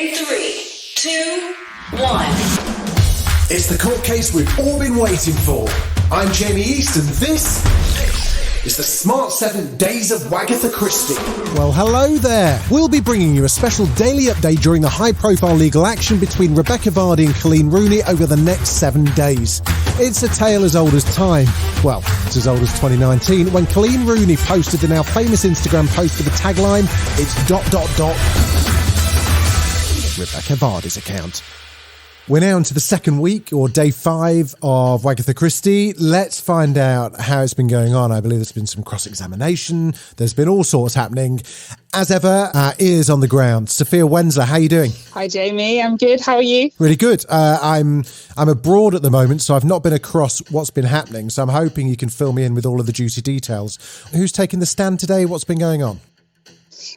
In 3, 2, 1. It's the court case we've all been waiting for. I'm Jamie East, and this is the Smart 7 Days of Wagatha Christie. Well, hello there. We'll be bringing you a special daily update during the high-profile legal action between Rebecca Vardy and Colleen Rooney over the next 7 days. It's a tale as old as time. Well, it's as old as 2019, when Colleen Rooney posted the now famous Instagram post with the tagline, "It's ... Rebecca Vardy's account." We're now into the second week, or day 5 of Wagatha Christie. Let's find out how it's been going on. I believe there's been some cross-examination. There's been all sorts happening. As ever, our ears on the ground. Sophia Wensler, how are you doing? Hi, Jamie. I'm good. How are you? Really good. I'm abroad at the moment, so I've not been across what's been happening. So I'm hoping you can fill me in with all of the juicy details. Who's taking the stand today? What's been going on?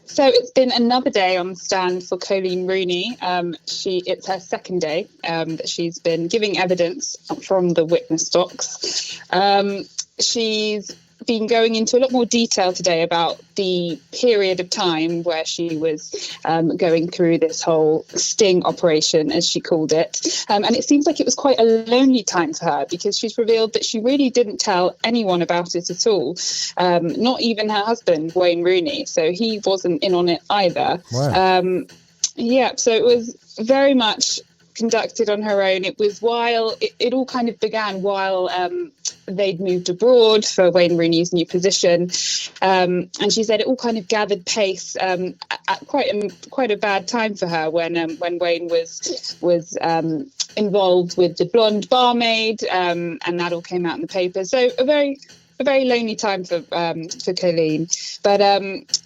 So it's been another day on the stand for Colleen Rooney. It's her second day that she's been giving evidence from the witness box. She's been going into a lot more detail today about the period of time where she was going through this whole sting operation, as she called it. And it seems like it was quite a lonely time for her, because she's revealed that she really didn't tell anyone about it at all, not even her husband, Wayne Rooney. So he wasn't in on it either. Wow. So it was very much conducted on her own. It was while it all kind of began while they'd moved abroad for Wayne Rooney's new position, and she said it all kind of gathered pace at quite a bad time for her when Wayne was involved with the blonde barmaid, and that all came out in the paper. So a very lonely time for Colleen. But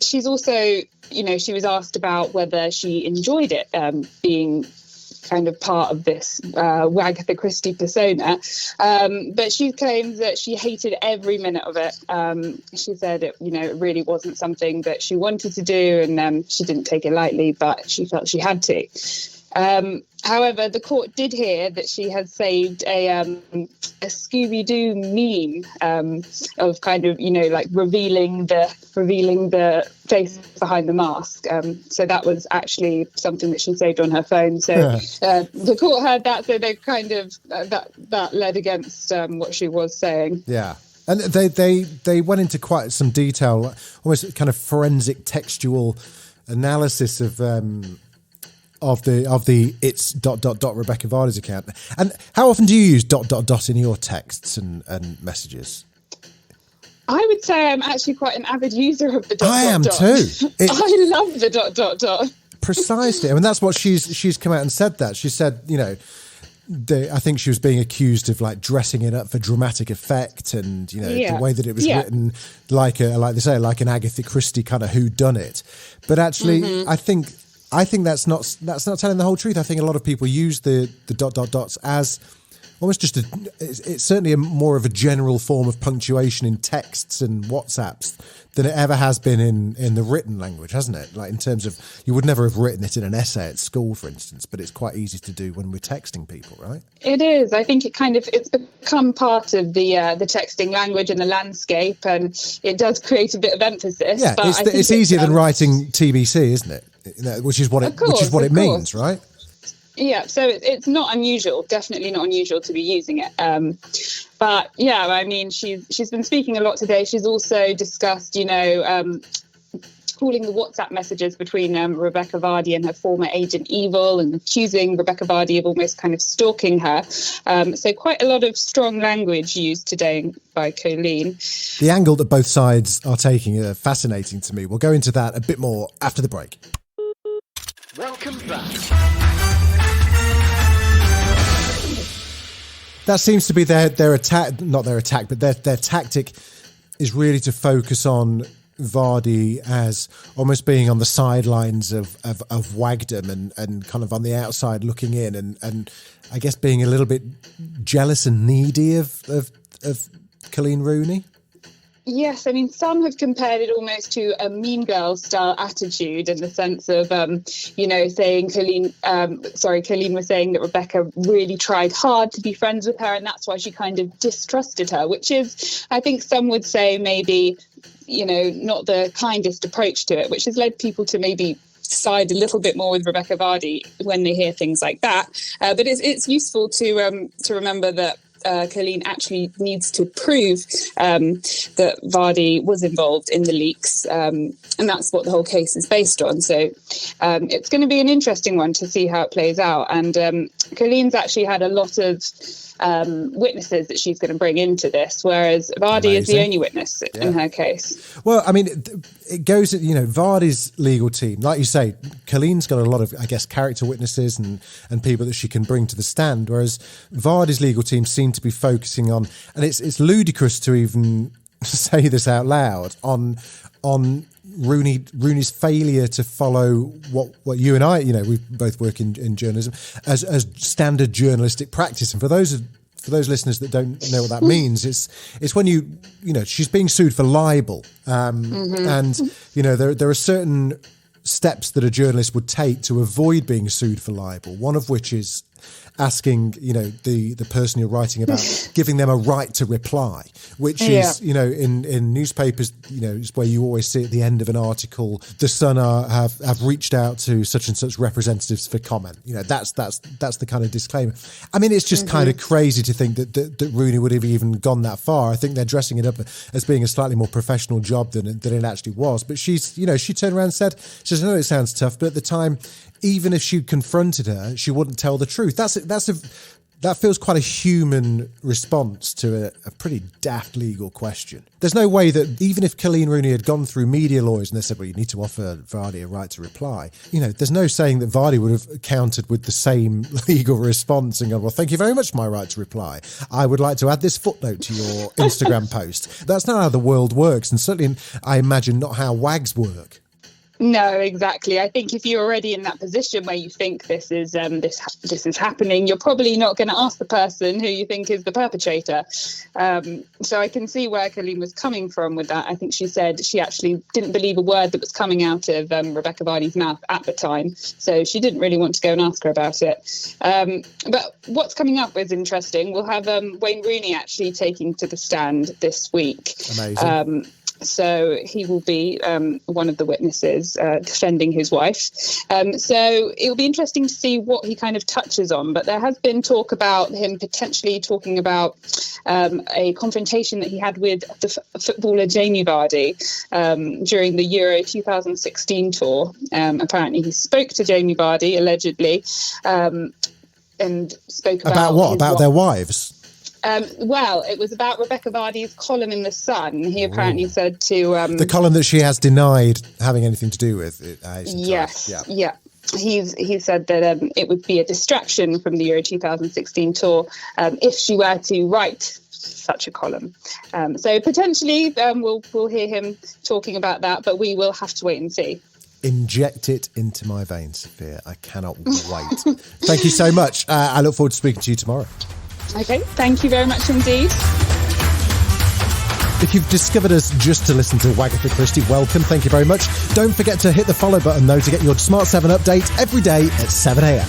she's also, she was asked about whether she enjoyed it, being kind of part of this Wagatha Christie persona, but she claims that she hated every minute of it. She said it really wasn't something that she wanted to do, and she didn't take it lightly, but she felt she had to. However, the court did hear that she had saved a Scooby-Doo meme of kind of, like revealing the face behind the mask. So that was actually something that she saved on her phone. So the court heard that, so they kind of that led against what she was saying. Yeah. And they went into quite some detail, almost kind of forensic textual analysis of the it's ... Rebecca Vardy's account. And how often do you use ... in your texts and messages? I would say I'm actually quite an avid user of the ... I am too. I love the ... Precisely. I mean, that's what she's come out and said that. She said, I think she was being accused of like dressing it up for dramatic effect, and the way that it was written, like they say, like an Agatha Christie kind of whodunit. But actually, I think that's not telling the whole truth. I think a lot of people use the ... as almost just it's certainly more of a general form of punctuation in texts and WhatsApps than it ever has been in the written language, hasn't it? Like in terms of, you would never have written it in an essay at school, for instance, but it's quite easy to do when we're texting people, right? It is. I think it's become part of the texting language and the landscape, and it does create a bit of emphasis. Yeah, but it's easier than writing TBC, isn't it? Which is what it means, right? Yeah, so it's not unusual, definitely not unusual to be using it. But yeah, I mean, she's been speaking a lot today. She's also discussed, calling the WhatsApp messages between Rebecca Vardy and her former agent Evil, and accusing Rebecca Vardy of almost kind of stalking her. So quite a lot of strong language used today by Colleen. The angle that both sides are taking are fascinating to me. We'll go into that a bit more after the break. Welcome back. That seems to be their attack, not their attack, but their tactic is really to focus on Vardy as almost being on the sidelines of Wagdom and kind of on the outside looking in, and I guess being a little bit jealous and needy of Colleen Rooney. Yes, I mean, some have compared it almost to a Mean Girls style attitude, in the sense of, saying Colleen was saying that Rebecca really tried hard to be friends with her, and that's why she kind of distrusted her, which is, I think some would say, maybe, not the kindest approach to it, which has led people to maybe side a little bit more with Rebecca Vardy when they hear things like that. But it's useful to remember that Colleen actually needs to prove that Vardy was involved in the leaks, and that's what the whole case is based on. So it's going to be an interesting one to see how it plays out. And Colleen's actually had a lot of witnesses that she's going to bring into this, whereas Vardy is the only witness in her case. Well, I mean, it goes, Vardy's legal team, like you say, Colleen's got a lot of, I guess, character witnesses and people that she can bring to the stand, whereas Vardy's legal team seem to be focusing on, and it's ludicrous to even say this out loud, on Rooney's failure to follow what you and I, we both work in journalism, as standard journalistic practice. And for those listeners that don't know what that means, it's when she's being sued for libel, and there are certain steps that a journalist would take to avoid being sued for libel. One of which is asking, the person you're writing about, giving them a right to reply, which is, in newspapers, is where you always see at the end of an article, the Sun have reached out to such and such representatives for comment. That's the kind of disclaimer. I mean, it's just kind of crazy to think that Rooney would have even gone that far. I think they're dressing it up as being a slightly more professional job than it actually was. But she turned around and said, she says, I know it sounds tough, but at the time, even if she'd confronted her, she wouldn't tell the truth. That feels quite a human response to a pretty daft legal question. There's no way that even if Colleen Rooney had gone through media lawyers and they said, well, you need to offer Vardy a right to reply, there's no saying that Vardy would have countered with the same legal response and gone, well, thank you very much for my right to reply. I would like to add this footnote to your Instagram post. That's not how the world works, and certainly, I imagine, not how wags work. No, exactly. I think if you're already in that position where you think this is happening, you're probably not going to ask the person who you think is the perpetrator. So I can see where Colleen was coming from with that. I think she said she actually didn't believe a word that was coming out of Rebecca Vardy's mouth at the time. So she didn't really want to go and ask her about it. But what's coming up is interesting. We'll have Wayne Rooney actually taking to the stand this week. Amazing. So he will be one of the witnesses defending his wife. So it'll be interesting to see what he kind of touches on. But there has been talk about him potentially talking about a confrontation that he had with the footballer Jamie Vardy during the Euro 2016 tour. Apparently he spoke to Jamie Vardy, allegedly, and spoke about what? About their wives? Well, it was about Rebecca Vardy's column in The Sun. He apparently said to... the column that she has denied having anything to do with it. Yes, yeah. He said that it would be a distraction from the Euro 2016 tour if she were to write such a column. So potentially we'll hear him talking about that, but we will have to wait and see. Inject it into my veins, Sophia. I cannot wait. Thank you so much. I look forward to speaking to you tomorrow. Okay, thank you very much indeed. If you've discovered us just to listen to Wagatha Christie, welcome. Thank you very much. Don't forget to hit the follow button, though, to get your Smart 7 update every day at 7 a.m.